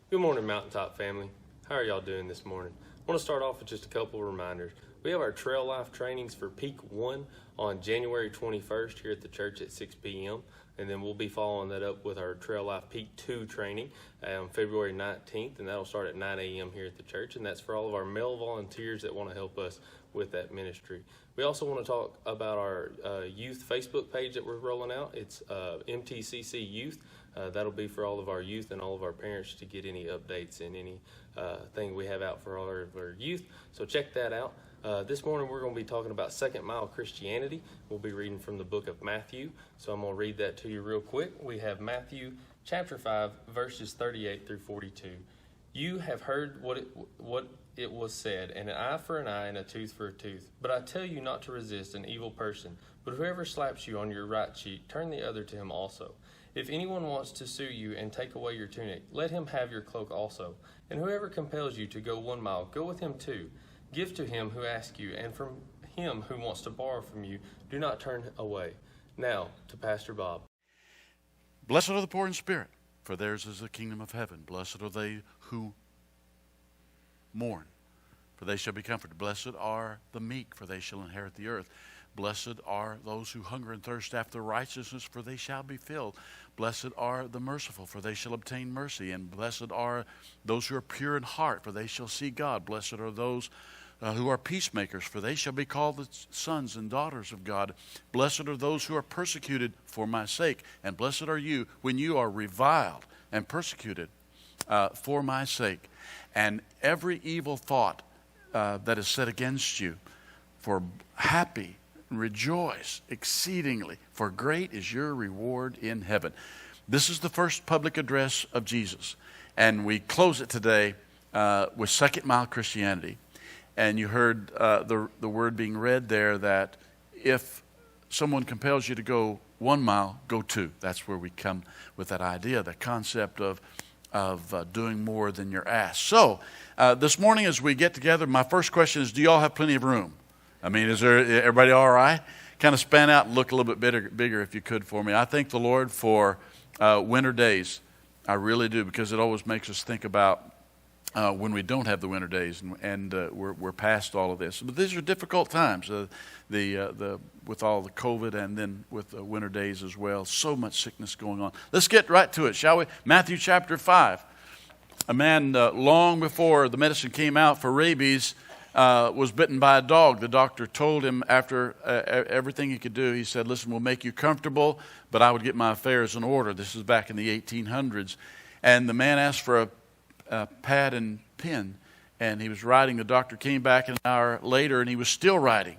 Good morning, Mountaintop family. How are y'all doing this morning? I want to start off with just a couple of reminders. We have our Trail Life trainings for Peak 1 on January 21st here at the church at 6 p.m. And then we'll be following that up with our Trail Life Peak 2 training on February 19th, and that'll start at 9 a.m. here at the church. And that's for all of our male volunteers that want to help us with that ministry. We also want to talk about our youth Facebook page that we're rolling out. It's MTCC Youth. That'll be for all of our youth and all of our parents to get any updates and any thing we have out for all of our youth. So check that out. This morning we're going to be talking about second mile Christianity. We'll be reading from the book of Matthew. So I'm going to read that to you real quick. We have Matthew chapter 5, verses 38 through 42. You have heard what it was said, an eye for an eye and a tooth for a tooth. But I tell you not to resist an evil person. But whoever slaps you on your right cheek, turn the other to him also. If anyone wants to sue you and take away your tunic, let him have your cloak also. And whoever compels you to go 1 mile, go with him 2. Give to him who asks you, and from him who wants to borrow from you, do not turn away. Now, to Pastor Bob. Blessed are the poor in spirit, for theirs is the kingdom of heaven. Blessed are they who mourn, for they shall be comforted. Blessed are the meek, for they shall inherit the earth. Blessed are those who hunger and thirst after righteousness, for they shall be filled. Blessed are the merciful, for they shall obtain mercy. And blessed are those who are pure in heart, for they shall see God. Blessed are those who are peacemakers, for they shall be called the sons and daughters of God. Blessed are those who are persecuted for my sake, and blessed are you when you are reviled and persecuted for my sake. And every evil thought that is said against you, for happy rejoice exceedingly, for great is your reward in heaven. This is the first public address of Jesus, and we close it today with second mile Christianity. And you heard the word being read there that if someone compels you to go 1 mile, go 2. That's where we come with that idea, the concept of doing more than you're asked. So this morning as we get together, my first question is, do you all have plenty of room? I mean, is everybody all right? Kind of span out and look a little bit bigger if you could for me. I thank the Lord for winter days. I really do, because it always makes us think about when we don't have the winter days, and we're past all of this. But these are difficult times, with all the COVID and then with the winter days as well. So much sickness going on. Let's get right to it, shall we? Matthew chapter 5. A man long before the medicine came out for rabies was bitten by a dog. The doctor told him after everything he could do, he said, listen, we'll make you comfortable, but I would get my affairs in order. This is back in the 1800s. And the man asked for a pad and pen, and he was writing. The doctor came back an hour later, and he was still writing.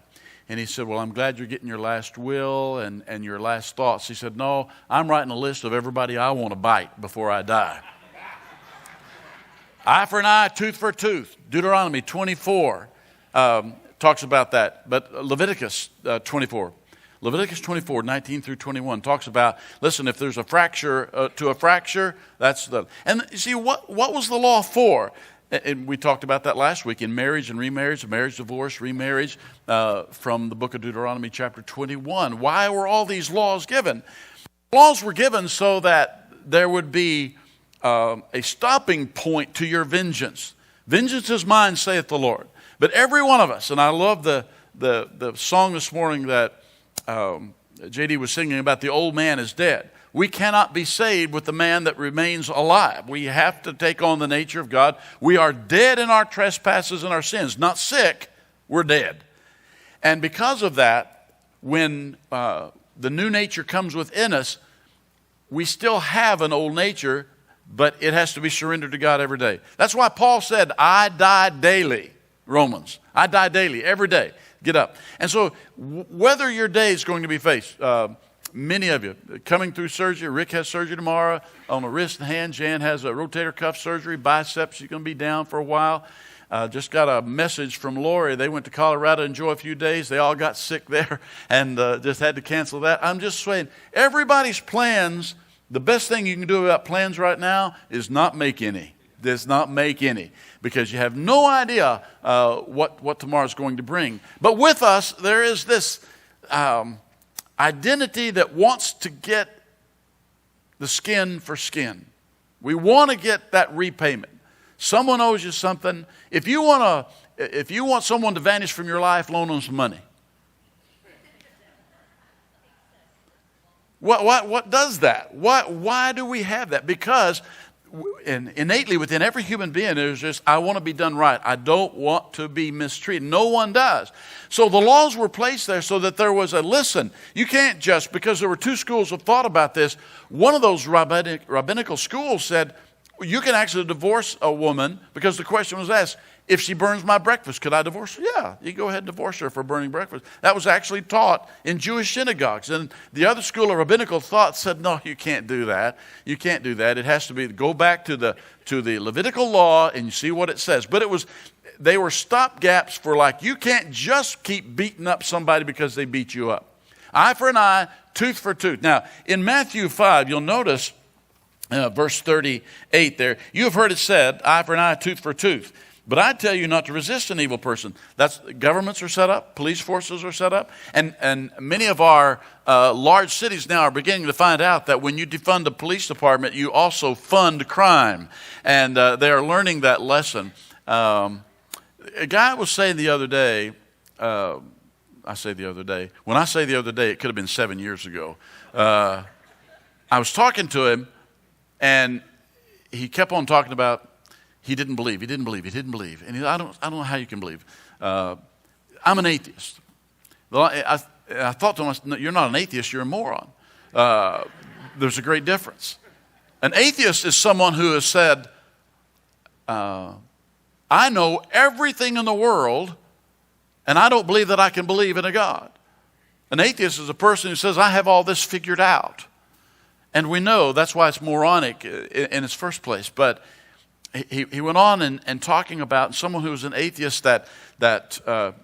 And he said, well, I'm glad you're getting your last will and your last thoughts. He said, no, I'm writing a list of everybody I want to bite before I die. Eye for an eye, tooth for a tooth. Deuteronomy 24 talks about that. But Leviticus 24, 19 through 21 talks about, listen, if there's a fracture to a fracture, that's the... And you see, what was the law for? And we talked about that last week in marriage and remarriage, marriage, divorce, remarriage, from the book of Deuteronomy chapter 21. Why were all these laws given? Laws were given so that there would be a stopping point to your vengeance. Vengeance is mine, saith the Lord. But every one of us, and I love the song this morning that J.D. was singing about the old man is dead. We cannot be saved with the man that remains alive. We have to take on the nature of God. We are dead in our trespasses and our sins. Not sick, we're dead. And because of that, when the new nature comes within us, we still have an old nature, but it has to be surrendered to God every day. That's why Paul said, I die daily, Romans. I die daily, every day. Get up. And so whether your day is going to be faced, many of you coming through surgery, Rick has surgery tomorrow on a wrist and hand. Jan has a rotator cuff surgery, biceps. She's going to be down for a while. Just got a message from Lori. They went to Colorado to enjoy a few days. They all got sick there and just had to cancel that. I'm just saying, everybody's plans, the best thing you can do about plans right now is not make any. Does not make any, because you have no idea what tomorrow's going to bring. But with us, there is this identity that wants to get the skin for skin. We want to get that repayment. Someone owes you something. If you want someone to vanish from your life, loan them some money. What does that? Why do we have that? Because innately within every human being, there's just, I want to be done right. I don't want to be mistreated. No one does. So the laws were placed there so that there was listen, you can't just, because there were two schools of thought about this. One of those rabbinical schools said, you can actually divorce a woman, because the question was asked, if she burns my breakfast, could I divorce her? Yeah, you go ahead and divorce her for burning breakfast. That was actually taught in Jewish synagogues. And the other school of rabbinical thought said, no, you can't do that. You can't do that. It has to be, go back to the Levitical law and you see what it says. But they were stopgaps for, like, you can't just keep beating up somebody because they beat you up. Eye for an eye, tooth for tooth. Now, in Matthew 5, you'll notice verse 38 there, you have heard it said, eye for an eye, tooth for tooth. But I tell you not to resist an evil person. Governments are set up, police forces are set up, and many of our large cities now are beginning to find out that when you defund the police department, you also fund crime, and they are learning that lesson. A guy was saying the other day, when I say the other day, it could have been 7 years ago. I was talking to him, and he kept on talking about he didn't believe. And I don't know how you can believe. I'm an atheist. I thought to myself, you're not an atheist, you're a moron. There's a great difference. An atheist is someone who has said, I know everything in the world, and I don't believe that I can believe in a God. An atheist is a person who says, I have all this figured out. And we know that's why it's moronic in its first place. But he went on and talking about someone who was an atheist that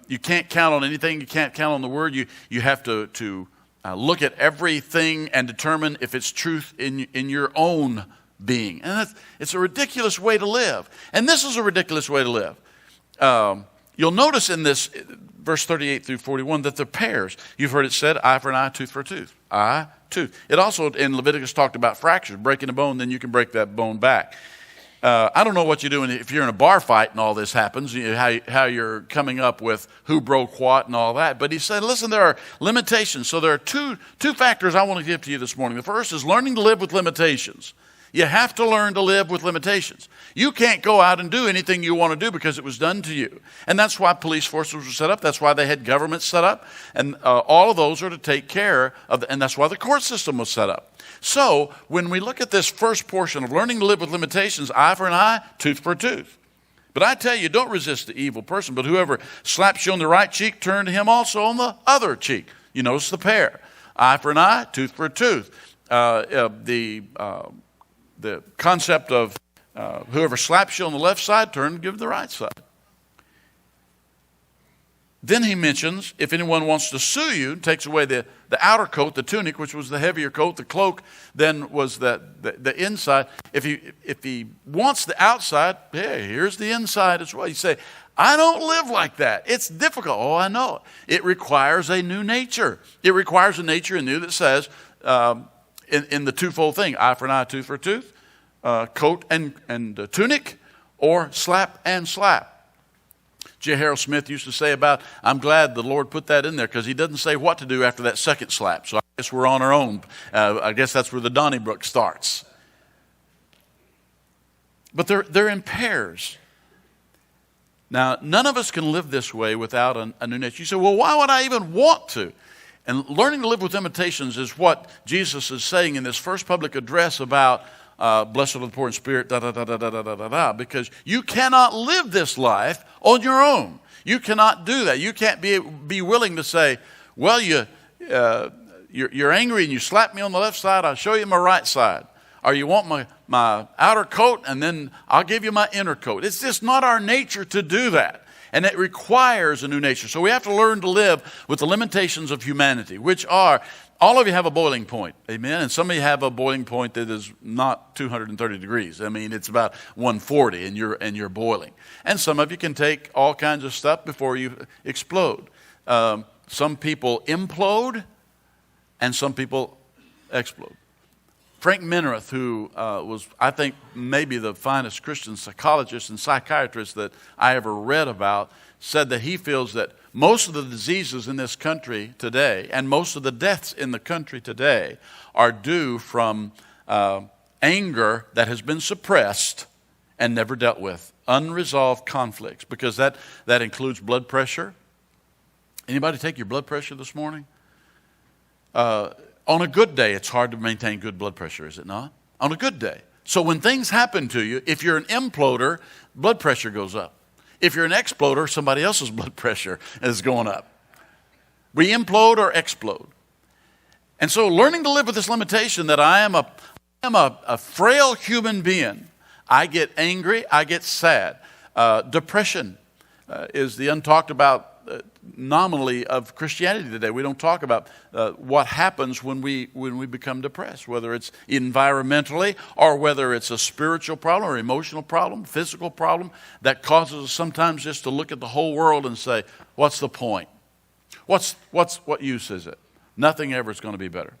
you can't count on anything, you can't count on the word. You have to look at everything and determine if it's truth in your own being. And it's a ridiculous way to live. And this is a ridiculous way to live. You'll notice in this, verse 38 through 41, that they're pairs. You've heard it said, eye for an eye, tooth for a tooth. Eye, tooth. It also, in Leviticus, talked about fractures. Breaking a bone, then you can break that bone back. I don't know what you're doing if you're in a bar fight and all this happens, how you're coming up with who broke what and all that. But he said, listen, there are limitations. So there are two factors I want to give to you this morning. The first is learning to live with limitations. You have to learn to live with limitations. You can't go out and do anything you want to do because it was done to you. And that's why police forces were set up. That's why they had governments set up. And all of those are to take care of, and that's why the court system was set up. So when we look at this first portion of learning to live with limitations, eye for an eye, tooth for a tooth. But I tell you, don't resist the evil person, but whoever slaps you on the right cheek, turn to him also on the other cheek. You notice the pair. Eye for an eye, tooth for a tooth. The concept of whoever slaps you on the left side, turn and give the right side. Then he mentions, if anyone wants to sue you, takes away the outer coat, the tunic, which was the heavier coat. The cloak then was the inside. If he wants the outside, hey, here's the inside as well. You say, I don't live like that. It's difficult. Oh, I know. It requires a new nature. It requires a nature in you that says, in the twofold thing, eye for an eye, tooth for a tooth, coat and tunic, or slap and slap. J. Harold Smith used to say about, I'm glad the Lord put that in there because he doesn't say what to do after that second slap. So I guess we're on our own. I guess that's where the Donnybrook starts. But they're in pairs. Now, none of us can live this way without a new nature. You say, well, why would I even want to? And learning to live with limitations is what Jesus is saying in this first public address about blessed are the poor in spirit, because you cannot live this life on your own. You cannot do that. You can't be willing to say, well, you're angry and you slap me on the left side, I'll show you my right side. Or you want my outer coat and then I'll give you my inner coat. It's just not our nature to do that. And it requires a new nature. So we have to learn to live with the limitations of humanity, which are, all of you have a boiling point, amen? And some of you have a boiling point that is not 230 degrees. I mean, it's about 140 and you're boiling. And some of you can take all kinds of stuff before you explode. Some people implode and some people explode. Frank Minerath, who was, I think, maybe the finest Christian psychologist and psychiatrist that I ever read about, said that he feels that most of the diseases in this country today and most of the deaths in the country today are due from anger that has been suppressed and never dealt with, unresolved conflicts, because that includes blood pressure. Anybody take your blood pressure this morning? On a good day, it's hard to maintain good blood pressure, is it not? On a good day. So when things happen to you, if you're an imploder, blood pressure goes up. If you're an exploder, somebody else's blood pressure is going up. We implode or explode. And so learning to live with this limitation that I am a frail human being. I get angry, I get sad. Depression is the untalked about nominally of Christianity today. We don't talk about what happens when we become depressed, whether it's environmentally or whether it's a spiritual problem or emotional problem, physical problem that causes us sometimes just to look at the whole world and say, what's the point? What use is it? Nothing ever is going to be better.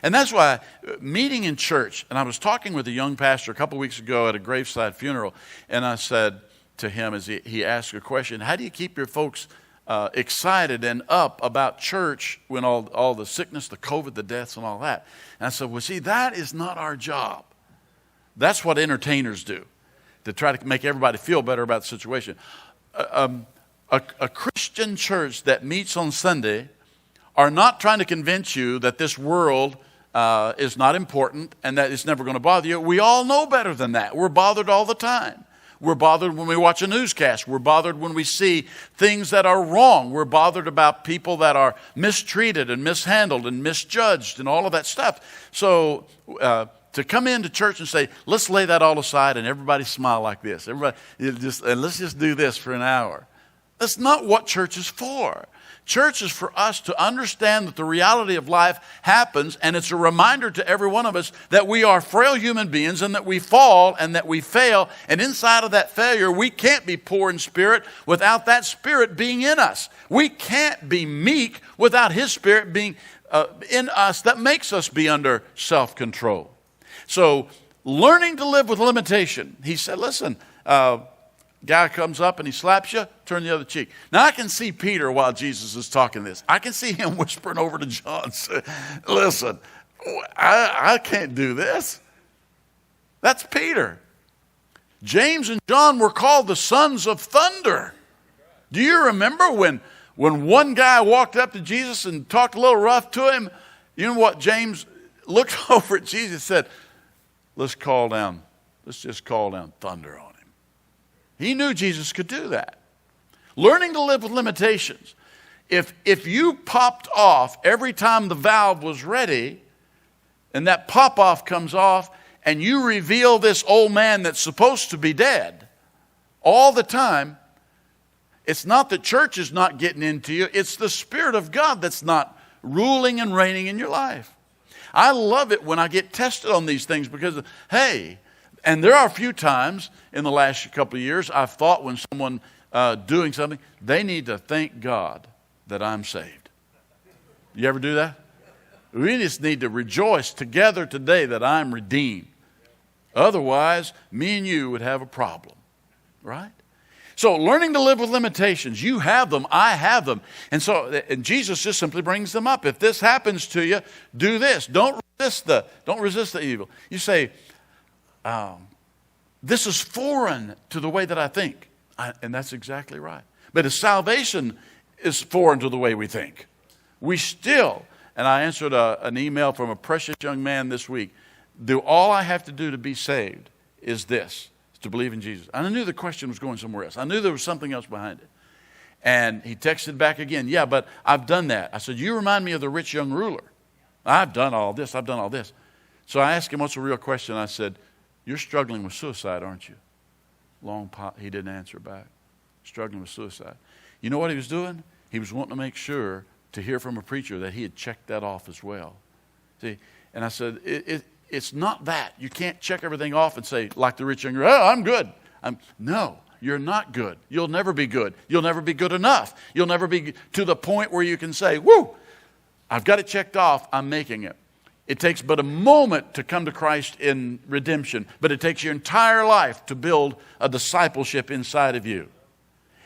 And that's why meeting in church, and I was talking with a young pastor a couple weeks ago at a graveside funeral, and I said to him as he asked a question, how do you keep your folks excited and up about church when all the sickness, the COVID, the deaths, and all that? And I said, well, see, that is not our job. That's what entertainers do, to try to make everybody feel better about the situation. A Christian church that meets on Sunday are not trying to convince you that this world is not important and that it's never going to bother you. We all know better than that. We're bothered all the time. We're bothered when we watch a newscast. We're bothered when we see things that are wrong. We're bothered about people that are mistreated and mishandled and misjudged and all of that stuff. So to come into church and say, let's lay that all aside and everybody smile like this. And let's just do this for an hour. That's not what church is for. Church is for us to understand that the reality of life happens, and it's a reminder to every one of us that we are frail human beings and that we fall and that we fail. And inside of that failure, we can't be poor in spirit without that spirit being in us. We can't be meek without his spirit being in us that makes us be under self-control. So learning to live with limitation, he said, listen, guy comes up and he slaps you, turn the other cheek. Now I can see Peter while Jesus is talking this. I can see him whispering over to John, listen, I can't do this. That's Peter. James and John were called the sons of thunder. Do you remember when one guy walked up to Jesus and talked a little rough to him? You know what? James looked over at Jesus and said, let's just call down thunder on him. He knew Jesus could do that. Learning to live with limitations. If you popped off every time the valve was ready, and that pop-off comes off, and you reveal this old man that's supposed to be dead all the time, it's not that church is not getting into you, it's the Spirit of God that's not ruling and reigning in your life. I love it when I get tested on these things because, hey, and there are a few times in the last couple of years I've thought when someone doing something, they need to thank God that I'm saved. You ever do that? We just need to rejoice together today that I'm redeemed. Otherwise, me and you would have a problem, right? So learning to live with limitations, you have them, I have them. And Jesus just simply brings them up. If this happens to you, do this. Don't resist the evil. You say, this is foreign to the way that I think. And that's exactly right. But if salvation is foreign to the way we think, we still, and I answered an email from a precious young man this week, all I have to do to be saved is this, to believe in Jesus. And I knew the question was going somewhere else. I knew there was something else behind it. And he texted back again, yeah, but I've done that. I said, you remind me of the rich young ruler. I've done all this. So I asked him, what's the real question? I said, you're struggling with suicide, aren't you? He didn't answer back. Struggling with suicide. You know what he was doing? He was wanting to make sure to hear from a preacher that he had checked that off as well. See, and I said, it's not that. You can't check everything off and say, like the rich young ruler, oh, I'm good. No, you're not good. You'll never be good. You'll never be good enough. You'll never be to the point where you can say, woo, I've got it checked off. I'm making it. It takes but a moment to come to Christ in redemption, but it takes your entire life to build a discipleship inside of you.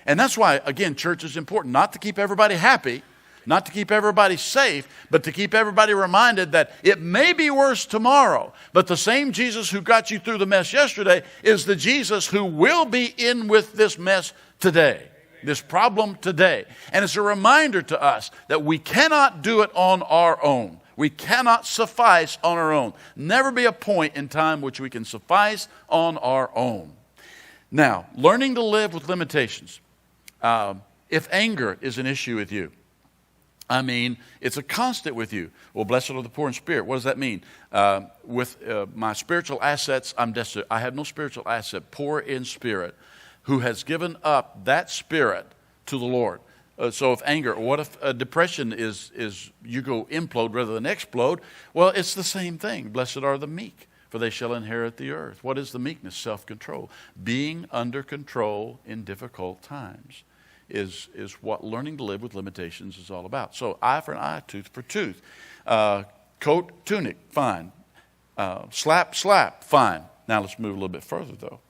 And that's why, again, church is important. Not to keep everybody happy, not to keep everybody safe, but to keep everybody reminded that it may be worse tomorrow, but the same Jesus who got you through the mess yesterday is the Jesus who will be in with this mess today, this problem today. And it's a reminder to us that we cannot do it on our own. We cannot suffice on our own. Never be a point in time which we can suffice on our own. Now, learning to live with limitations. If anger is an issue with you, I mean, it's a constant with you. Well, blessed are the poor in spirit. What does that mean? With my spiritual assets, I'm destitute. I have no spiritual asset. Poor in spirit, who has given up that spirit to the Lord. So if anger, what if depression is you go implode rather than explode? Well, it's the same thing. Blessed are the meek, for they shall inherit the earth. What is the meekness? Self-control. Being under control in difficult times is what learning to live with limitations is all about. So eye for an eye, tooth for tooth. Coat, tunic, fine. Slap, fine. Now let's move a little bit further though.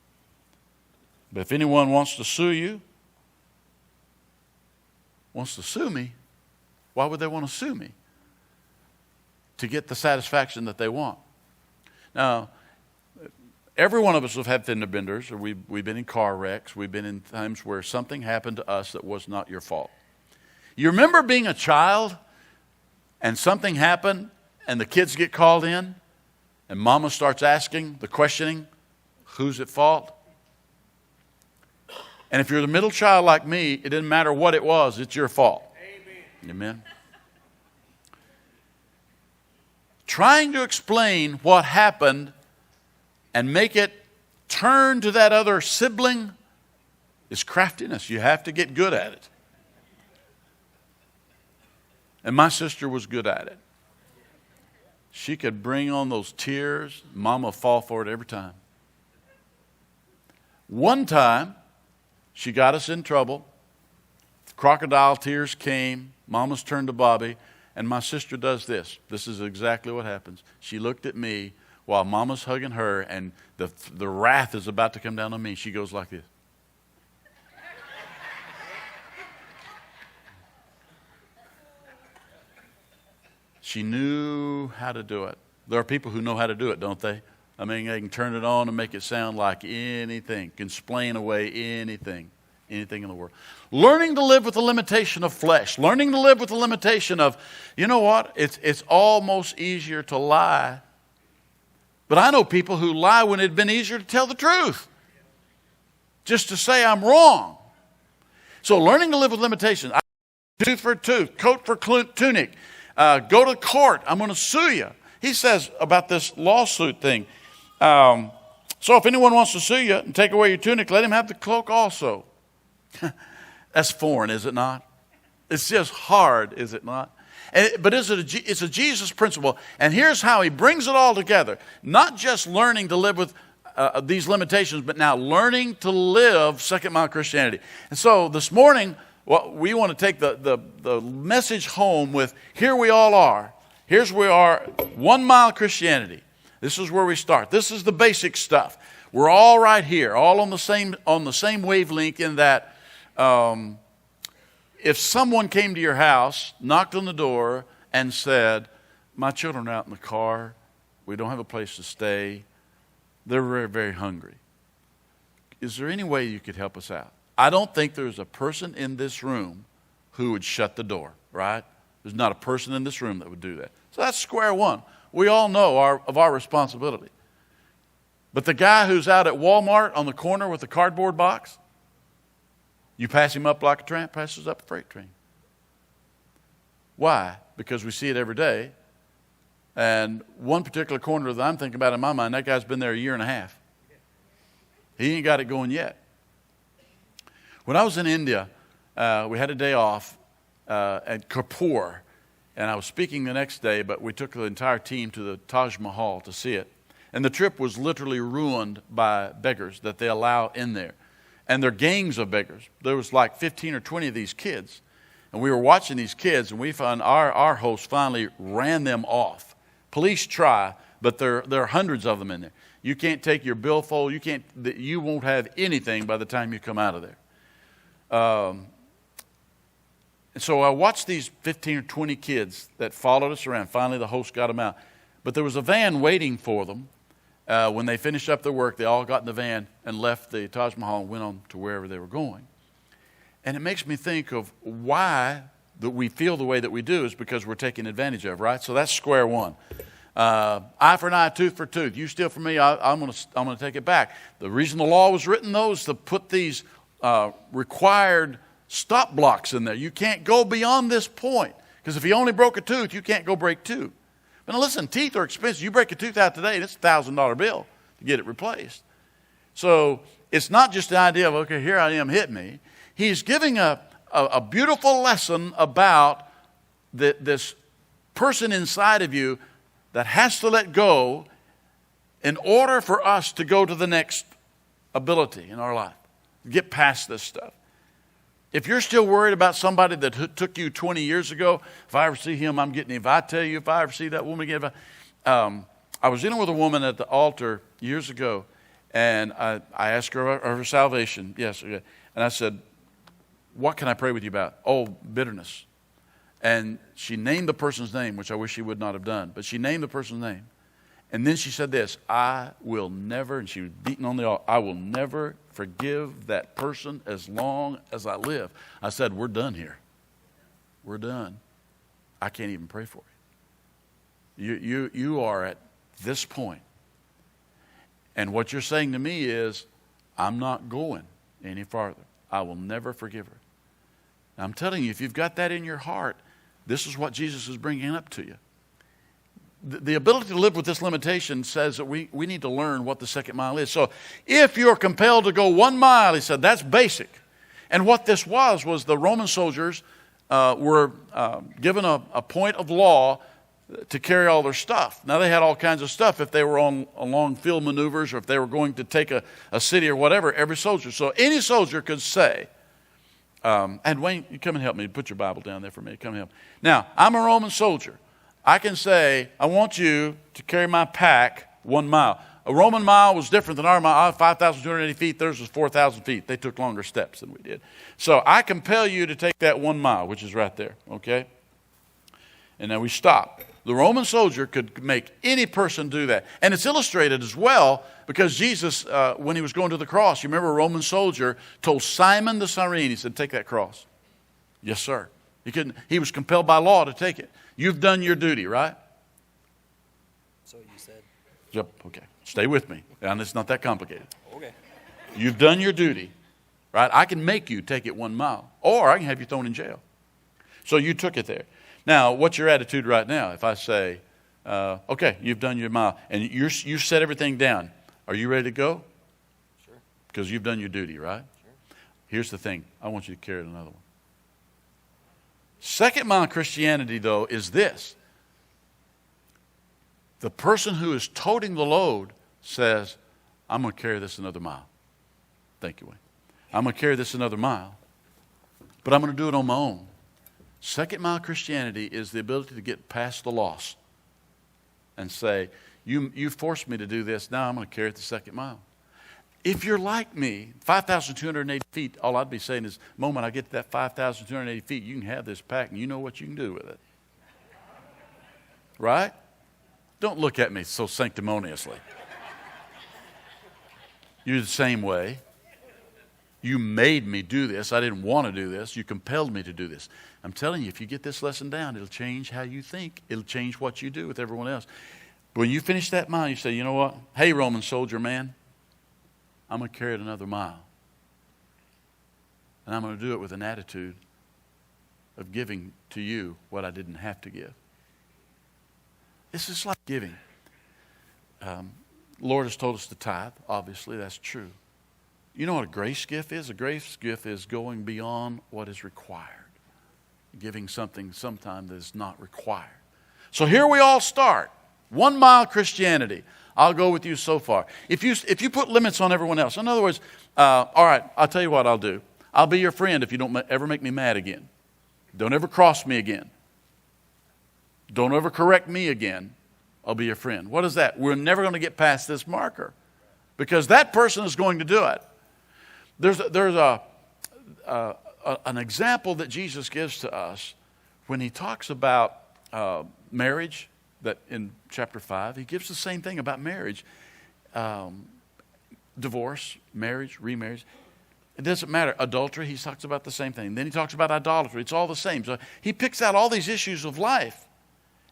But if anyone wants to sue me, why would they want to sue me? To get the satisfaction that they want. Now, every one of us have had fender benders, or we've been in car wrecks. We've been in times where something happened to us that was not your fault. You remember being a child and something happened and the kids get called in and mama starts asking the questioning, who's at fault? And if you're the middle child like me, it didn't matter what it was, it's your fault. Amen. Trying to explain what happened and make it turn to that other sibling is craftiness. You have to get good at it. And my sister was good at it. She could bring on those tears. Mama would fall for it every time. One time, she got us in trouble. Crocodile tears came. Mama's turned to Bobby. And my sister does this. This is exactly what happens. She looked at me while Mama's hugging her, and the wrath is about to come down on me. She goes like this. She knew how to do it. There are people who know how to do it, don't they? I mean, they can turn it on and make it sound like anything, can explain away anything in the world. Learning to live with the limitation of flesh. Learning to live with the limitation of, you know what? It's almost easier to lie. But I know people who lie when it'd been easier to tell the truth. Just to say I'm wrong. So learning to live with limitations. Tooth for tooth, coat for tunic. Go to court. I'm going to sue you. He says about this lawsuit thing. So if anyone wants to sue you and take away your tunic, let him have the cloak also. That's foreign, is it not? It's just hard, is it not? But it's a Jesus principle. And here's how he brings it all together. Not just learning to live with these limitations, but now learning to live second mile Christianity. And so this morning, we want to take the message home with, here we all are. Here's where we are, 1 mile Christianity. This is where we start. This is the basic stuff. We're all right here, all on the same wavelength in that if someone came to your house, knocked on the door, and said, my children are out in the car, we don't have a place to stay, they're very, very hungry. Is there any way you could help us out? I don't think there's a person in this room who would shut the door, right? There's not a person in this room that would do that. So that's square one. We all know of our responsibility. But the guy who's out at Walmart on the corner with the cardboard box, you pass him up like a tramp passes up a freight train. Why? Because we see it every day. And one particular corner that I'm thinking about in my mind, that guy's been there a year and a half. He ain't got it going yet. When I was in India, we had a day off at Kapoor, and I was speaking the next day, but we took the entire team to the Taj Mahal to see it. And the trip was literally ruined by beggars that they allow in there. And they're gangs of beggars. There was like 15 or 20 of these kids. And we were watching these kids, and we found our host finally ran them off, Police try, but there are hundreds of them in there. You can't take your billfold. You won't have anything by the time you come out of there. And so I watched these 15 or 20 kids that followed us around. Finally, the host got them out. But there was a van waiting for them. When they finished up their work, they all got in the van and left the Taj Mahal and went on to wherever they were going. And it makes me think of why that we feel the way that we do is because we're taken advantage of, right? So that's square one. Eye for an eye, tooth for tooth. You steal from me, I'm going to take it back. The reason the law was written, though, is to put these required stop blocks in there. You can't go beyond this point. Because if you only broke a tooth, you can't go break two. But now listen, teeth are expensive. You break a tooth out today, and it's a $1,000 bill to get it replaced. So it's not just the idea of, okay, here I am, hit me. He's giving a beautiful lesson about this person inside of you that has to let go in order for us to go to the next ability in our life. Get past this stuff. If you're still worried about somebody that took you 20 years ago, if I ever see him, I'm getting him. If I tell you, if I ever see that woman again, I was dealing with a woman at the altar years ago, and I asked her of her salvation. Yes, and I said, what can I pray with you about? Oh, bitterness. And she named the person's name, which I wish she would not have done, but she named the person's name. And then she said this, I will never, and she was beating on the altar, I will never forgive that person as long as I live. I said, we're done here. We're done. I can't even pray for you. You are at this point. And what you're saying to me is, I'm not going any farther. I will never forgive her. Now, I'm telling you, if you've got that in your heart, this is what Jesus is bringing up to you. The ability to live with this limitation says that we need to learn what the second mile is. So if you're compelled to go 1 mile, he said, that's basic. And what this was the Roman soldiers were given a point of law to carry all their stuff. Now, they had all kinds of stuff if they were on long field maneuvers or if they were going to take a city or whatever, every soldier. So any soldier could say, and Wayne, you come and help me. Put your Bible down there for me. Come and help. Now, I'm a Roman soldier. I can say, I want you to carry my pack 1 mile. A Roman mile was different than our mile. 5,280 feet. Theirs was 4,000 feet. They took longer steps than we did. So I compel you to take that 1 mile, which is right there, okay? And now we stop. The Roman soldier could make any person do that. And it's illustrated as well because Jesus, when he was going to the cross, you remember a Roman soldier told Simon the Cyrene, he said, take that cross. Yes, sir. He was compelled by law to take it. You've done your duty, right? So you said. Yep, okay. Stay with me. And it's not that complicated. Okay. You've done your duty, right? I can make you take it 1 mile, or I can have you thrown in jail. So you took it there. Now, what's your attitude right now? If I say, okay, you've done your mile, and you set everything down, are you ready to go? Sure. Because you've done your duty, right? Sure. Here's the thing. I want you to carry another one. Second mile Christianity, though, is this. The person who is toting the load says, I'm going to carry this another mile. Thank you, Wayne. I'm going to carry this another mile, but I'm going to do it on my own. Second mile Christianity is the ability to get past the loss and say, you forced me to do this, now I'm going to carry it the second mile. If you're like me, 5,280 feet, all I'd be saying is, the moment I get to that 5,280 feet, you can have this pack and you know what you can do with it. Right? Don't look at me so sanctimoniously. You're the same way. You made me do this. I didn't want to do this. You compelled me to do this. I'm telling you, if you get this lesson down, it'll change how you think. It'll change what you do with everyone else. When you finish that mile, you say, you know what? Hey, Roman soldier man, I'm going to carry it another mile. And I'm going to do it with an attitude of giving to you what I didn't have to give. This is like giving. Lord has told us to tithe. Obviously, that's true. You know what a grace gift is? A grace gift is going beyond what is required. Giving something sometimes that is not required. So here we all start. 1 mile Christianity. I'll go with you so far. If you put limits on everyone else, in other words, all right, I'll tell you what I'll do. I'll be your friend if you don't ever make me mad again. Don't ever cross me again. Don't ever correct me again I'll be your friend. What is that? We're never going to get past this marker because that person is going to do it. There's an example that Jesus gives to us when he talks about marriage, that in chapter 5, he gives the same thing about marriage. Divorce, marriage, remarriage. It doesn't matter. Adultery, he talks about the same thing. Then he talks about idolatry. It's all the same. So he picks out all these issues of life.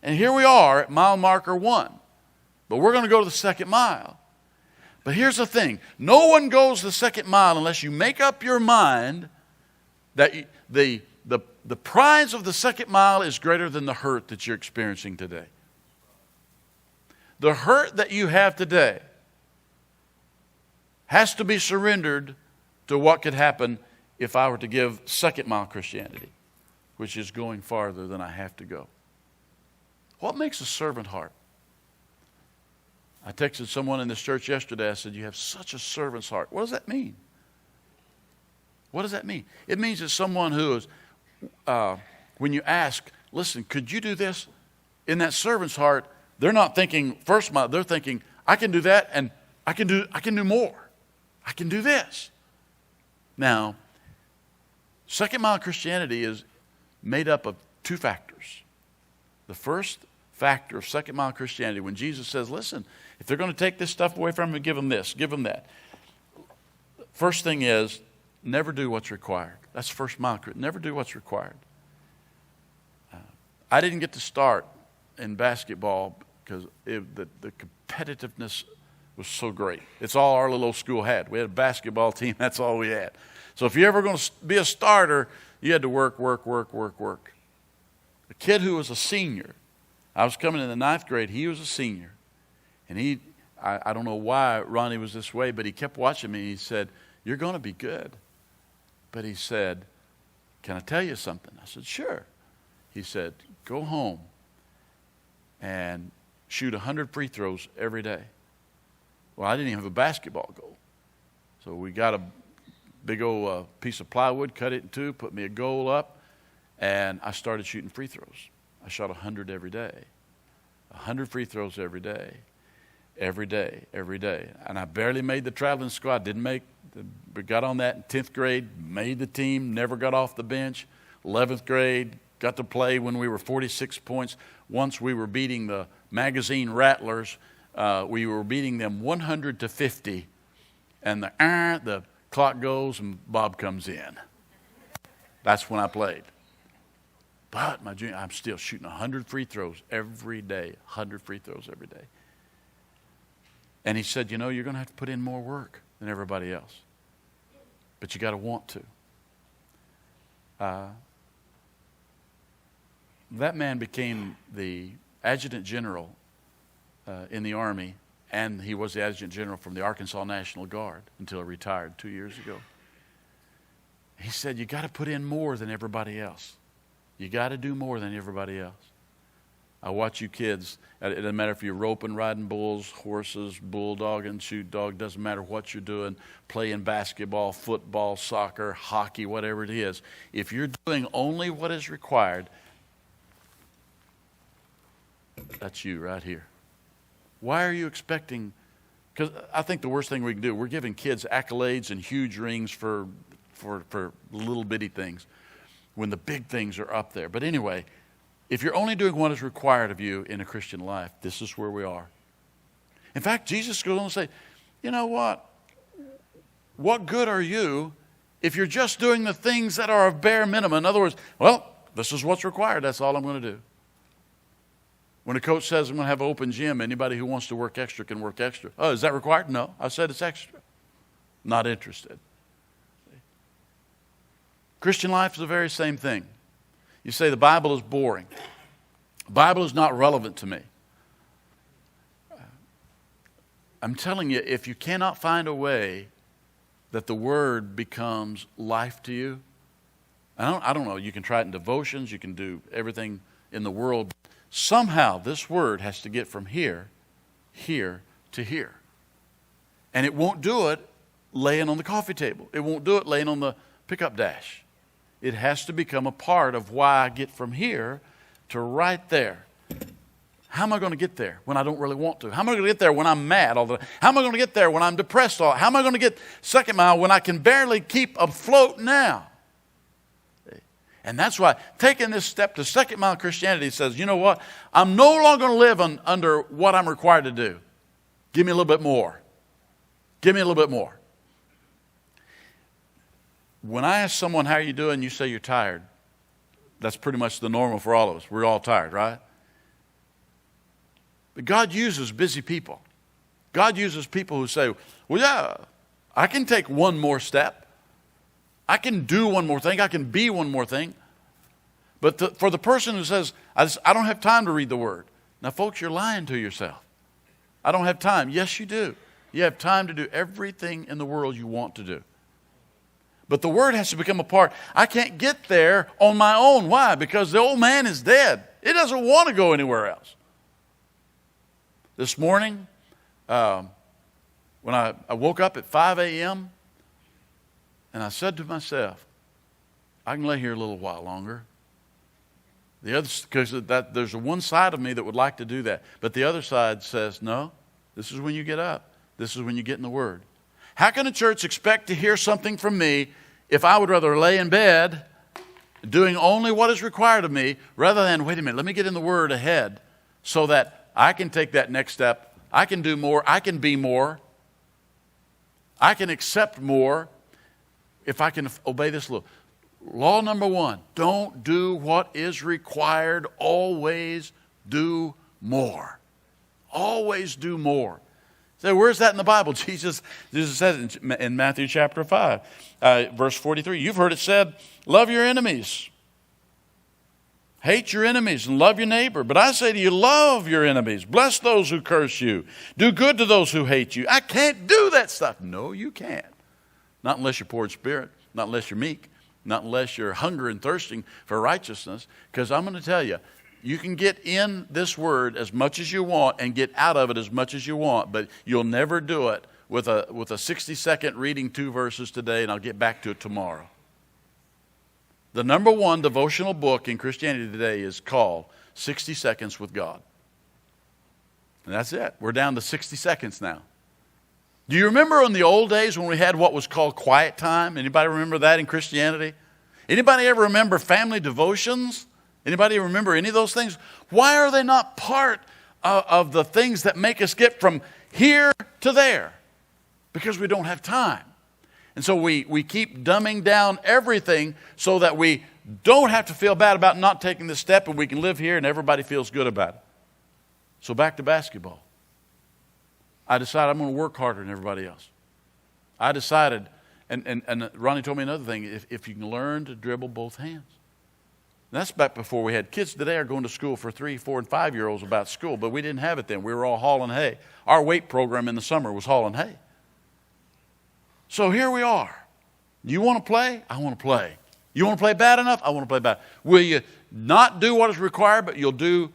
And here we are at mile marker 1. But we're going to go to the second mile. But here's the thing. No one goes the second mile unless you make up your mind that the prize of the second mile is greater than the hurt that you're experiencing today. The hurt that you have today has to be surrendered to what could happen if I were to give second mile Christianity, which is going farther than I have to go. What makes a servant heart? I texted someone in this church yesterday. I said, you have such a servant's heart. What does that mean? What does that mean? It means it's someone who is, when you ask, listen, could you do this? In that servant's heart, they're not thinking first mile. They're thinking, I can do that, and I can do more. I can do this. Now, second mile Christianity is made up of 2 factors. The first factor of second mile Christianity, when Jesus says, listen, if they're going to take this stuff away from you, give them this, give them that. First thing is, never do what's required. That's first mile. Never do what's required. I didn't get to start in basketball because the competitiveness was so great. It's all our little school had. We had a basketball team. That's all we had. So if you're ever going to be a starter, you had to work. A kid who was a senior, I was coming in the 9th grade. He was a senior. And I don't know why Ronnie was this way, but he kept watching me. He said, you're going to be good. But he said, can I tell you something? I said, sure. He said, go home and shoot 100 free throws every day. Well, I didn't even have a basketball goal. So we got a big old piece of plywood, cut it in 2, put me a goal up, and I started shooting free throws. I shot 100 every day. 100 free throws every day. Every day. And I barely made the traveling squad. Got on that in 10th grade, made the team, never got off the bench. 11th grade, got to play when we were 46 points. Once we were beating the magazine Rattlers. We were beating them 100-50, and the clock goes and Bob comes in. That's when I played. But my junior, I'm still shooting 100 free throws every day, 100 free throws every day. And he said, you're going to have to put in more work than everybody else, but you got to want to. That man became the adjutant general in the Army, and he was the adjutant general from the Arkansas National Guard until he retired 2 years ago. He said, you got to put in more than everybody else. You got to do more than everybody else. I watch you kids. It doesn't matter if you're roping, riding bulls, horses, bulldogging, shoot dog. Doesn't matter what you're doing, playing basketball, football, soccer, hockey, whatever it is. If you're doing only what is required, that's you right here. Why are you expecting? Because I think the worst thing we can do, we're giving kids accolades and huge rings for little bitty things when the big things are up there. But anyway, if you're only doing what is required of you in a Christian life, this is where we are. In fact, Jesus goes on to say, you know what? What good are you if you're just doing the things that are of bare minimum? In other words, well, this is what's required. That's all I'm going to do. When a coach says I'm going to have an open gym, anybody who wants to work extra can work extra. Oh, is that required? No. I said it's extra. Not interested. Christian life is the very same thing. You say the Bible is boring. The Bible is not relevant to me. I'm telling you, if you cannot find a way that the Word becomes life to you, I don't know, you can try it in devotions, you can do everything in the world. Somehow this Word has to get from here to here. And it won't do it laying on the coffee table. It won't do it laying on the pickup dash. It has to become a part of why I get from here to right there. How am I going to get there when I don't really want to? How am I going to get there when I'm mad all the time? How am I going to get there when I'm depressed all the time? How am I going to get second mile when I can barely keep afloat now? And that's why taking this step to second mile Christianity says, you know what? I'm no longer going to live under what I'm required to do. Give me a little bit more. Give me a little bit more. When I ask someone, how are you doing? You say you're tired. That's pretty much the normal for all of us. We're all tired, right? But God uses busy people. God uses people who say, well, yeah, I can take one more step. I can do one more thing. I can be one more thing. But for the person who says, I don't have time to read the Word. Now, folks, you're lying to yourself. I don't have time. Yes, you do. You have time to do everything in the world you want to do. But the Word has to become a part. I can't get there on my own. Why? Because the old man is dead. It doesn't want to go anywhere else. This morning, when I woke up at 5 a.m., and I said to myself, I can lay here a little while longer. The other, because there's one side of me that would like to do that. But the other side says, no, this is when you get up. This is when you get in the Word. How can a church expect to hear something from me if I would rather lay in bed doing only what is required of me rather than, wait a minute, let me get in the Word ahead so that I can take that next step. I can do more. I can be more. I can accept more if I can obey this law. Law number 1, don't do what is required. Always do more. Always do more. So where's that in the Bible? Jesus said in Matthew chapter 5, verse 43, you've heard it said, love your enemies. Hate your enemies and love your neighbor. But I say to you, love your enemies. Bless those who curse you. Do good to those who hate you. I can't do that stuff. No, you can't. Not unless you're poor in spirit. Not unless you're meek. Not unless you're hungry and thirsting for righteousness. Because I'm going to tell you, you can get in this Word as much as you want and get out of it as much as you want. But you'll never do it with a 60-second reading 2 verses today, and I'll get back to it tomorrow. The number 1 devotional book in Christianity today is called 60 Seconds with God. And that's it. We're down to 60 seconds now. Do you remember in the old days when we had what was called quiet time? Anybody remember that in Christianity? Anybody ever remember family devotions? Anybody remember any of those things? Why are they not part of the things that make us get from here to there? Because we don't have time. And so we keep dumbing down everything so that we don't have to feel bad about not taking this step, and we can live here and everybody feels good about it. So back to basketball. I decided I'm going to work harder than everybody else. I decided, and Ronnie told me another thing, if you can learn to dribble both hands. That's back before we had kids today are going to school for 3, 4, and 5-year-olds about school, but we didn't have it then. We were all hauling hay. Our weight program in the summer was hauling hay. So here we are. You want to play? I want to play. You want to play bad enough? I want to play bad. Will you not do what is required, but you'll do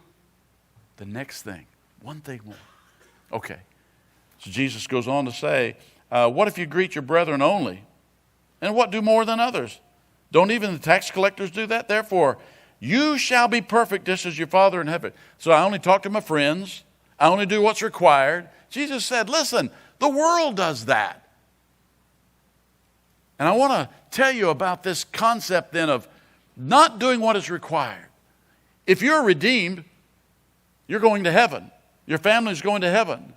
the next thing? One thing more. Okay. So Jesus goes on to say, what if you greet your brethren only? And what do more than others? Don't even the tax collectors do that? Therefore, you shall be perfect just as your Father in heaven. So I only talk to my friends. I only do what's required. Jesus said, listen, the world does that. And I want to tell you about this concept then of not doing what is required. If you're redeemed, you're going to heaven. Your family's going to heaven.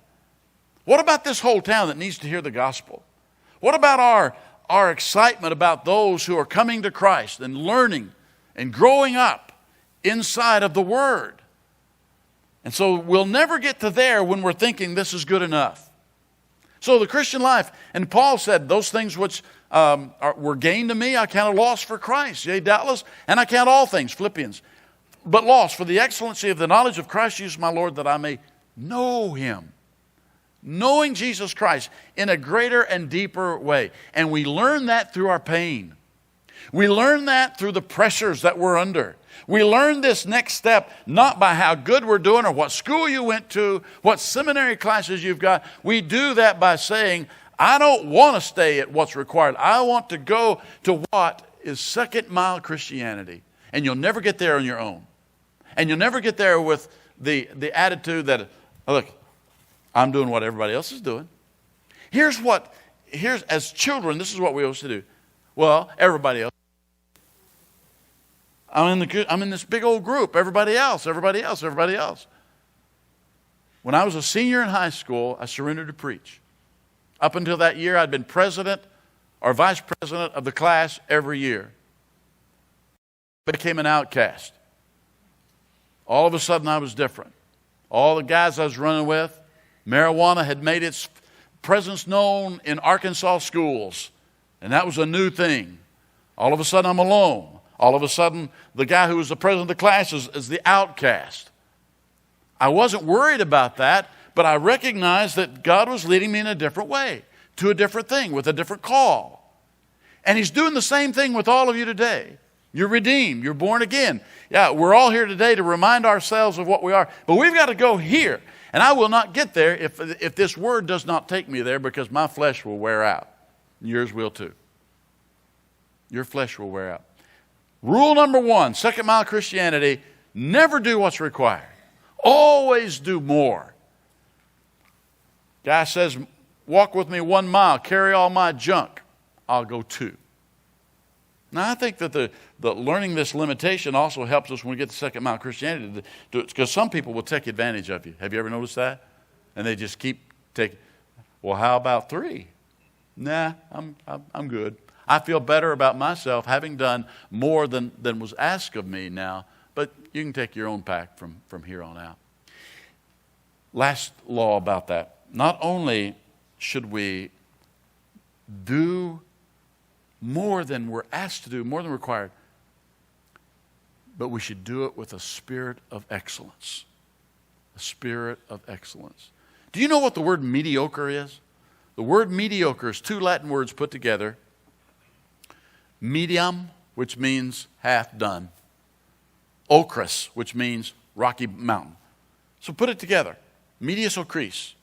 What about this whole town that needs to hear the gospel? What about our excitement about those who are coming to Christ and learning and growing up inside of the Word? And so we'll never get to there when we're thinking this is good enough. So the Christian life, and Paul said, those things which were gain to me, I count a loss for Christ. Yea, doubtless, and I count all things, Philippians, but loss for the excellency of the knowledge of Christ Jesus my Lord, that I may know Him. Knowing Jesus Christ in a greater and deeper way. And we learn that through our pain. We learn that through the pressures that we're under. We learn this next step not by how good we're doing or what school you went to, what seminary classes you've got. We do that by saying, I don't want to stay at what's required. I want to go to what is second mile Christianity. And you'll never get there on your own. And you'll never get there with the attitude that, look, I'm doing what everybody else is doing. Here's as children, this is what we always do. Well, everybody else. I'm in this big old group. Everybody else. When I was a senior in high school, I surrendered to preach. Up until that year, I'd been president or vice president of the class every year. I became an outcast. All of a sudden, I was different. All the guys I was running with, marijuana had made its presence known in Arkansas schools, and that was a new thing. All of a sudden, I'm alone. All of a sudden, the guy who was the president of the class is the outcast. I wasn't worried about that, but I recognized that God was leading me in a different way, to a different thing, with a different call. And He's doing the same thing with all of you today. You're redeemed. You're born again. Yeah, we're all here today to remind ourselves of what we are, but we've got to go here. And I will not get there if this word does not take me there, because my flesh will wear out. Yours will too. Your flesh will wear out. Rule number 1, second mile Christianity, never do what's required. Always do more. Guy says, walk with me 1 mile, carry all my junk. I'll go 2. Now, I think that the learning this limitation also helps us when we get to second mile Christianity, because some people will take advantage of you. Have you ever noticed that? And they just keep taking, well, how about 3? Nah, I'm good. I feel better about myself having done more than was asked of me now, but you can take your own pack from here on out. Last law about that. Not only should we do more than we're asked to do, more than required, but we should do it with a spirit of excellence. A spirit of excellence. Do you know what the word mediocre is? The word mediocre is 2 Latin words put together. Medium, which means half done. Ocris, which means rocky mountain. So put it together. Medius ocris.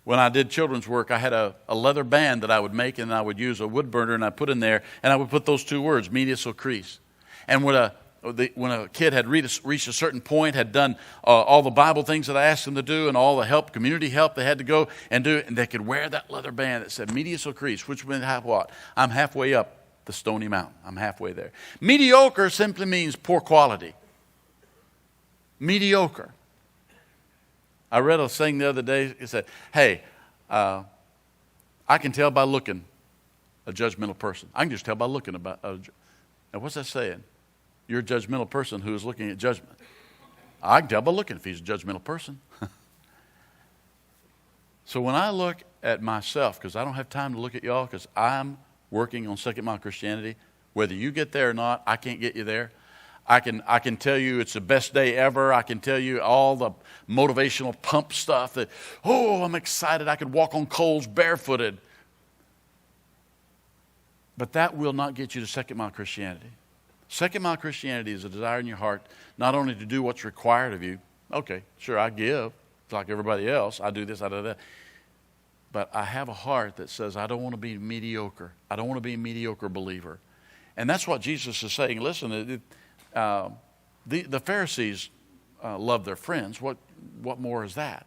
When I did children's work, I had a leather band that I would make, and I would use a wood burner, and I put in there, and I would put those 2 words, medius ocris. And when a kid had reached a certain point, had done all the Bible things that I asked them to do, and all the help, community help they had to go and do, and they could wear that leather band that said medius ocris, which meant half what? I'm halfway up the stony mountain. I'm halfway there. Mediocre simply means poor quality. Mediocre. I read a thing the other day. It said, hey, I can tell by looking a judgmental person. I can just tell by looking about now what's that saying? You're a judgmental person who is looking at judgment. I can tell by looking if he's a judgmental person. So when I look at myself, because I don't have time to look at y'all, because I'm working on second mile Christianity, whether you get there or not, I can't get you there. I can tell you it's the best day ever. I can tell you all the motivational pump stuff that, oh, I'm excited. I could walk on coals barefooted. But that will not get you to second mile Christianity. Second mile Christianity is a desire in your heart not only to do what's required of you. Okay, sure, I give like everybody else. I do this, I do that. But I have a heart that says I don't want to be mediocre. I don't want to be a mediocre believer. And that's what Jesus is saying. Listen, the Pharisees love their friends. What more is that?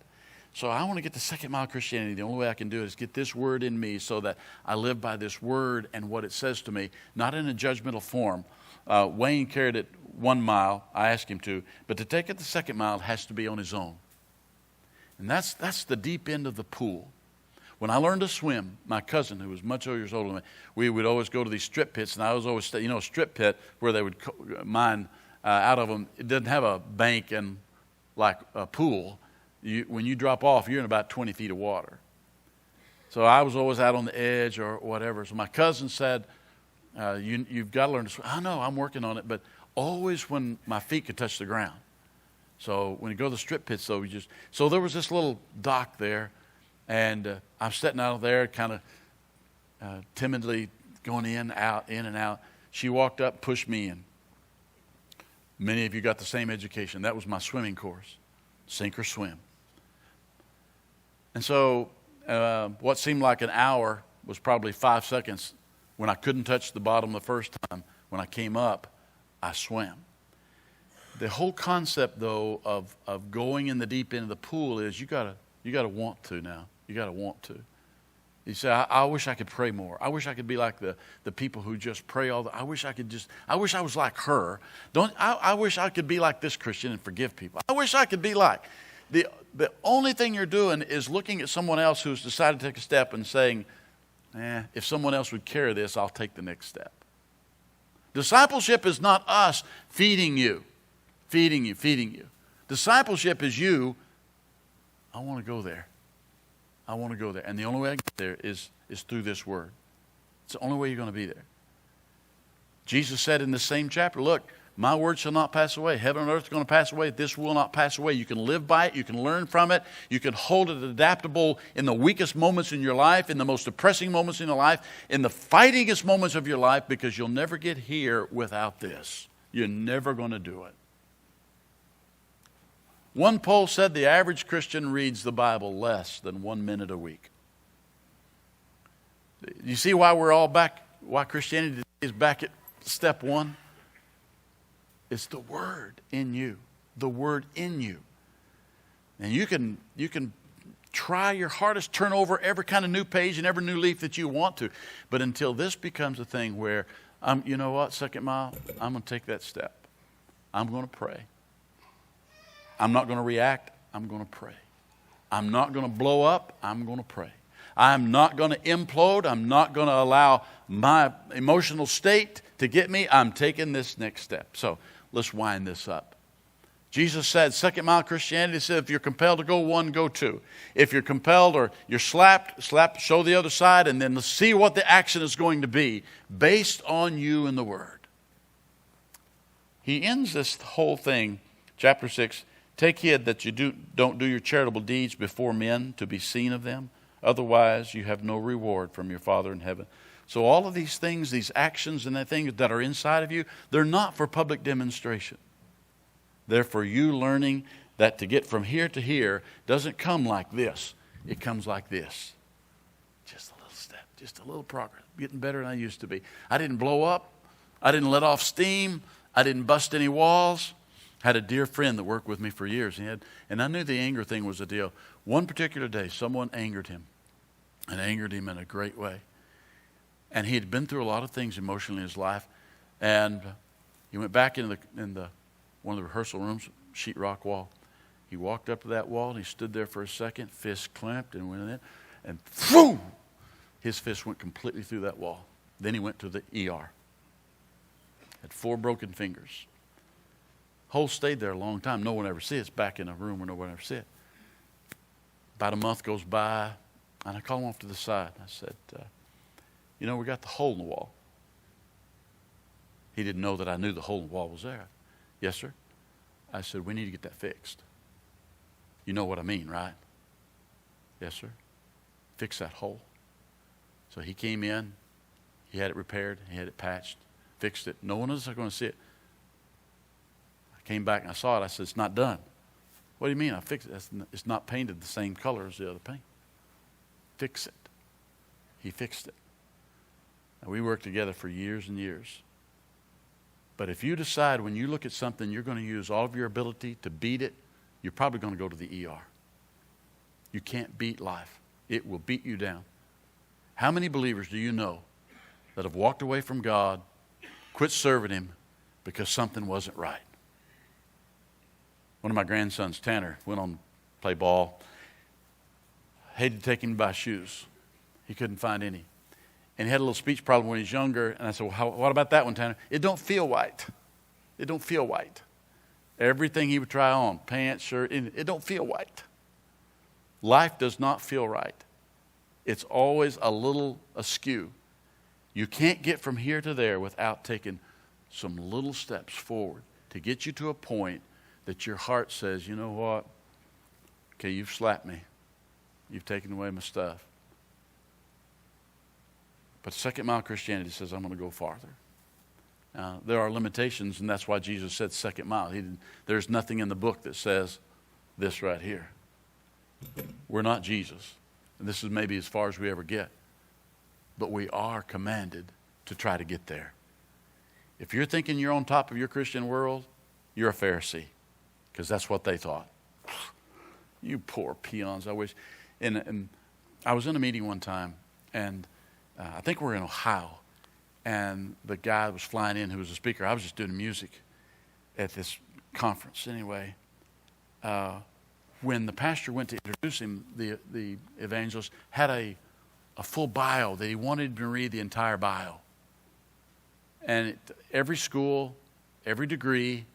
So I want to get to second mile Christianity. The only way I can do it is get this word in me so that I live by this word and what it says to me, not in a judgmental form. Wayne carried it 1 mile. I asked him to. But to take it the second mile, it has to be on his own. And that's the deep end of the pool. When I learned to swim, my cousin, who was much years older than me, we would always go to these strip pits, and I was always, a strip pit where they would mine out of them. It doesn't have a bank and like a pool. When you drop off, you're in about 20 feet of water. So I was always out on the edge or whatever. So my cousin said, you've got to learn to swim. I know, I'm working on it, but always when my feet could touch the ground. So when you go to the strip pits, though, so there was this little dock there. And I'm sitting out there kind of timidly going in and out. She walked up, pushed me in. Many of you got the same education. That was my swimming course, sink or swim. And so what seemed like an hour was probably 5 seconds. When I couldn't touch the bottom the first time, when I came up, I swam. the whole concept, though, of going in the deep end of the pool is you gotta want to now. You gotta want to. You say, I wish I could pray more. I wish I could be like the people who just pray all the. I wish I was like her. I wish I could be like this Christian and forgive people. I wish I could be like. The only thing you're doing is looking at someone else who's decided to take a step and saying, if someone else would carry this, I'll take the next step. Discipleship is not us feeding you. Discipleship is you, I want to go there. I want to go there. And the only way I get there is through this word. It's the only way you're going to be there. Jesus said in the same chapter, look, my word shall not pass away. Heaven and earth are going to pass away. This will not pass away. You can live by it. You can learn from it. You can hold it adaptable in the weakest moments in your life, in the most depressing moments in your life, in the fightingest moments of your life, because you'll never get here without this. You're never going to do it. One poll said the average Christian reads the Bible less than 1 minute a week. You see why we're all back, why Christianity is back at step one? It's the Word in you. The Word in you. And you can try your hardest, turn over every kind of new page and every new leaf that you want to. But until this becomes a thing where, you know what, second mile, I'm going to take that step. I'm going to pray. I'm not going to react. I'm going to pray. I'm not going to blow up. I'm going to pray. I'm not going to implode. I'm not going to allow my emotional state to get me. I'm taking this next step. So let's wind this up. Jesus said, second mile Christianity said, if you're compelled to go one, go two. If you're compelled or you're slapped, show the other side, and then let's see what the action is going to be based on you and the Word. He ends this whole thing, chapter 6, take heed that you don't do your charitable deeds before men to be seen of them. Otherwise, you have no reward from your Father in heaven. So all of these things, these actions and the things that are inside of you, they're not for public demonstration. They're for you learning that to get from here to here doesn't come like this. It comes like this. Just a little step, just a little progress. Getting better than I used to be. I didn't blow up. I didn't let off steam. I didn't bust any walls. Had a dear friend that worked with me for years. And I knew the anger thing was a deal. One particular day, someone angered him. And angered him in a great way. And he had been through a lot of things emotionally in his life. And he went back in one of the rehearsal rooms, sheetrock wall. He walked up to that wall and he stood there for a second, fist clamped and went in. And boom! His fist went completely through that wall. Then he went to the ER. Had 4 broken fingers. Hole stayed there a long time. No one ever sees it. Back in a room where no one ever sees it. About a month goes by, and I call him off to the side. I said, we got the hole in the wall. He didn't know that I knew the hole in the wall was there. Yes, sir. I said, we need to get that fixed. You know what I mean, right? Yes, sir. Fix that hole. So he came in. He had it repaired. He had it patched. Fixed it. No one else is going to see it. Came back and I saw it. I said, it's not done. What do you mean? I fixed it. It's not painted the same color as the other paint. Fix it. He fixed it. And we worked together for years and years. But if you decide when you look at something you're going to use all of your ability to beat it, you're probably going to go to the ER. You can't beat life. It will beat you down. How many believers do you know that have walked away from God, quit serving Him because something wasn't right? One of my grandsons, Tanner, went on to play ball. Hated to take him to buy shoes. He couldn't find any. And he had a little speech problem when he was younger. And I said, well, what about that one, Tanner? It don't feel right. It don't feel right. Everything he would try on, pants, shirt, it don't feel right. Life does not feel right. It's always a little askew. You can't get from here to there without taking some little steps forward to get you to a point that your heart says, you know what? Okay, you've slapped me. You've taken away my stuff. But second mile Christianity says, I'm going to go farther. Now, there are limitations, and that's why Jesus said second mile. There's nothing in the book that says this right here. We're not Jesus. And this is maybe as far as we ever get. But we are commanded to try to get there. If you're thinking you're on top of your Christian world, you're a Pharisee, because that's what they thought. You poor peons, I wish. And I was in a meeting one time, and I think we were in Ohio, and the guy that was flying in who was a speaker, I was just doing music at this conference anyway. When the pastor went to introduce him, the evangelist had a full bio that he wanted him to read the entire bio. And every school, every degree,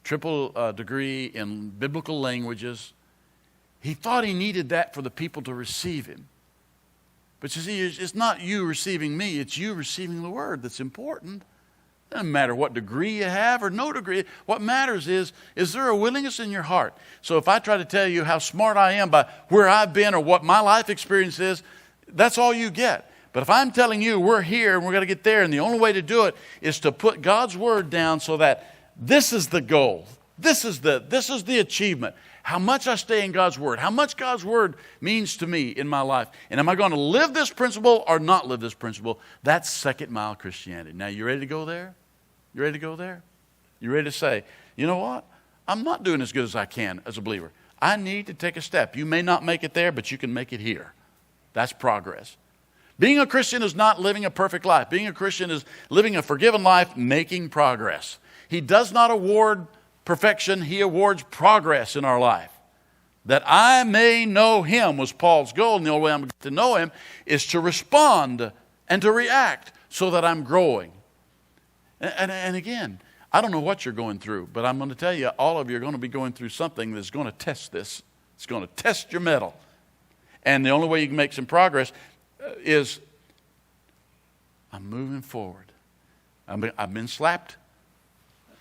triple degree in biblical languages, he thought he needed that for the people to receive him. But you see, it's not you receiving me, it's you receiving the word that's important. It doesn't matter what degree you have or no degree. What matters is there a willingness in your heart? So if I try to tell you how smart I am by where I've been or what my life experience is, that's all you get. But if I'm telling you we're here and we're going to get there, and the only way to do it is to put God's word down so that this is the goal. This is the achievement. How much I stay in God's word. How much God's word means to me in my life. And am I going to live this principle or not live this principle? That's second mile Christianity. Now, you ready to go there? You ready to go there? You ready to say, you know what? I'm not doing as good as I can as a believer. I need to take a step. You may not make it there, but you can make it here. That's progress. Being a Christian is not living a perfect life. Being a Christian is living a forgiven life, making progress. He does not award perfection. He awards progress in our life. That I may know him was Paul's goal. And the only way I'm going to know him is to respond and to react so that I'm growing. And again, I don't know what you're going through, but I'm going to tell you, all of you are going to be going through something that's going to test this. It's going to test your mettle. And the only way you can make some progress is I'm moving forward. I've been slapped,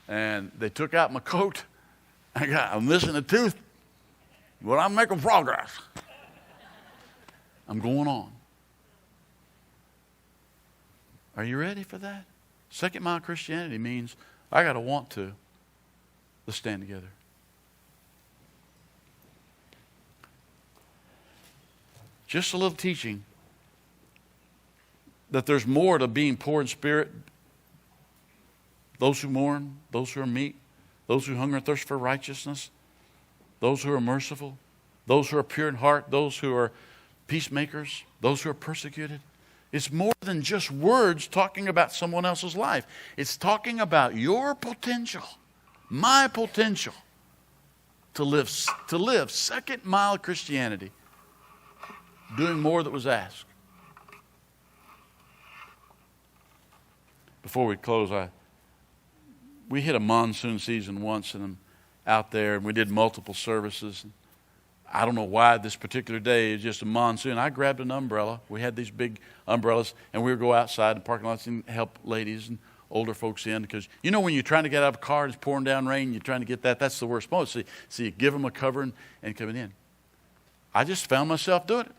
and they took out my coat. I'm missing a tooth, but I'm making progress. I'm going on. Are you ready for that? Second mile Christianity means I got to want to. Let's stand together. Just a little teaching that there's more to being poor in spirit. Those who mourn, those who are meek, those who hunger and thirst for righteousness, those who are merciful, those who are pure in heart, those who are peacemakers, those who are persecuted. It's more than just words talking about someone else's life. It's talking about your potential, my potential to live second mile Christianity, doing more that was asked. Before we close, we hit a monsoon season once, and I'm out there, and we did multiple services. I don't know why this particular day is just a monsoon. I grabbed an umbrella. We had these big umbrellas, and we would go outside in parking lots and help ladies and older folks in, because you know when you're trying to get out of a car and it's pouring down rain, you're trying to get that's the worst moment. So you give them a cover and coming in. I just found myself doing it.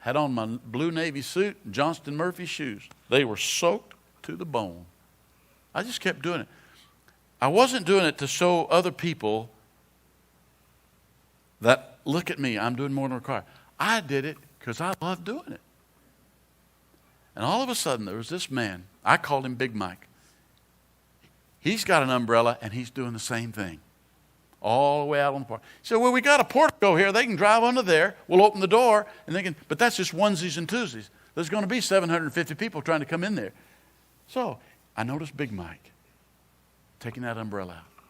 Had on my blue Navy suit and Johnston Murphy shoes. They were soaked to the bone. I just kept doing it. I wasn't doing it to show other people that, look at me, I'm doing more than required. I did it because I love doing it. And all of a sudden, there was this man. I called him Big Mike. He's got an umbrella, and he's doing the same thing. All the way out on the park. He said, well, we got a portico here. They can drive under there. We'll open the door, and they can. But that's just onesies and twosies. There's going to be 750 people trying to come in there. So I noticed Big Mike taking that umbrella out.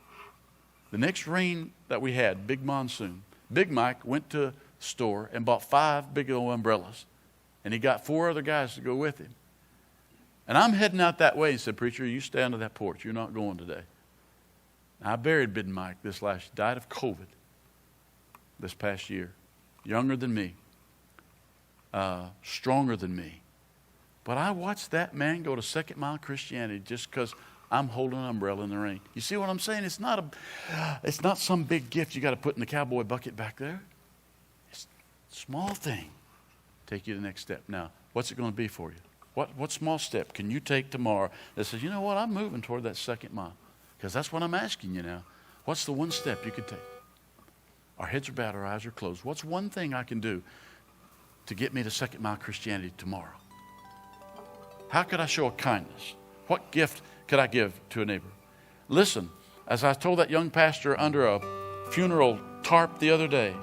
The next rain that we had, big monsoon, Big Mike went to the store and bought 5 big old umbrellas. And he got 4 other guys to go with him. And I'm heading out that way and said, preacher, you stay under that porch. You're not going today. I buried Big Mike died of COVID this past year. Younger than me. Stronger than me. But I watched that man go to second mile Christianity just because I'm holding an umbrella in the rain. You see what I'm saying? It's not some big gift you got to put in the cowboy bucket back there. It's a small thing. Take you to the next step. Now, what's it going to be for you? What small step can you take tomorrow that says, you know what, I'm moving toward that second mile? Because that's what I'm asking you now. What's the one step you could take? Our heads are bowed, our eyes are closed. What's one thing I can do to get me to second mile Christianity tomorrow? How could I show a kindness? What gift could I give to a neighbor? Listen, As I told that young pastor under a funeral tarp the other day,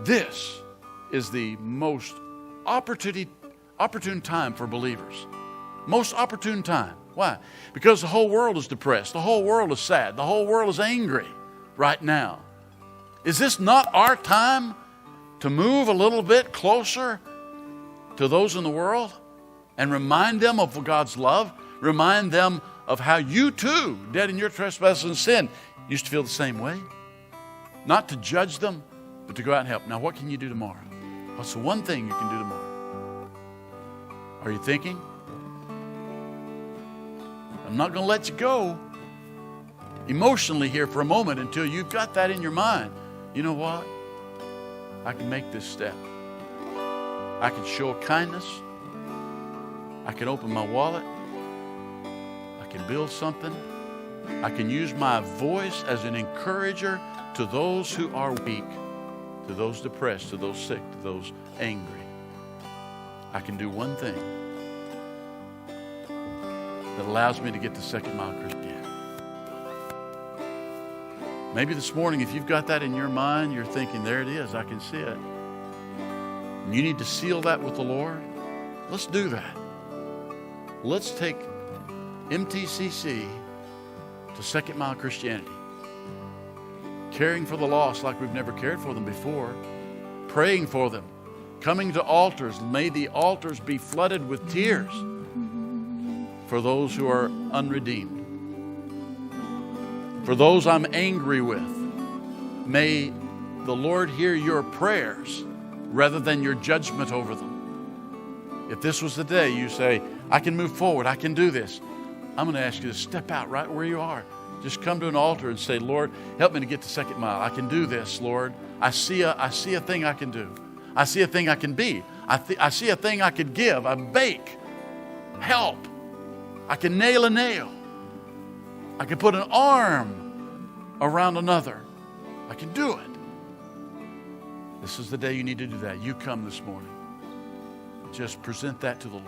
this is the most opportune time for believers. Most opportune time. Why? Because the whole world is depressed. The whole world is sad. The whole world is angry right now. Is this not our time to move a little bit closer to those in the world and remind them of God's love? Remind them of how you too, dead in your trespasses and sin, used to feel the same way? Not to judge them, but to go out and help. Now, what can you do tomorrow? What's the one thing you can do tomorrow? Are you thinking? I'm not going to let you go emotionally here for a moment until you've got that in your mind. You know what? I can make this step. I can show kindness. I can open my wallet. I can build something. I can use my voice as an encourager to those who are weak, to those depressed, to those sick, to those angry. I can do one thing that allows me to get to second mile Christianity. Maybe this morning, if you've got that in your mind, you're thinking, there it is, I can see it. And you need to seal that with the Lord. Let's do that. Let's take MTCC to second mile Christianity. Caring for the lost like we've never cared for them before. Praying for them. Coming to altars. May the altars be flooded with tears for those who are unredeemed. For those I'm angry with, may the Lord hear your prayers rather than your judgment over them. If this was the day you say, I can move forward, I can do this, I'm going to ask you to step out right where you are. Just come to an altar and say, Lord, help me to get to second mile. I can do this, Lord. I see a thing I can do. I see a thing I can be. I see a thing I could give. I bake. Help. I can nail a nail. I can put an arm around another. I can do it. This is the day you need to do that. You come this morning. Just present that to the Lord.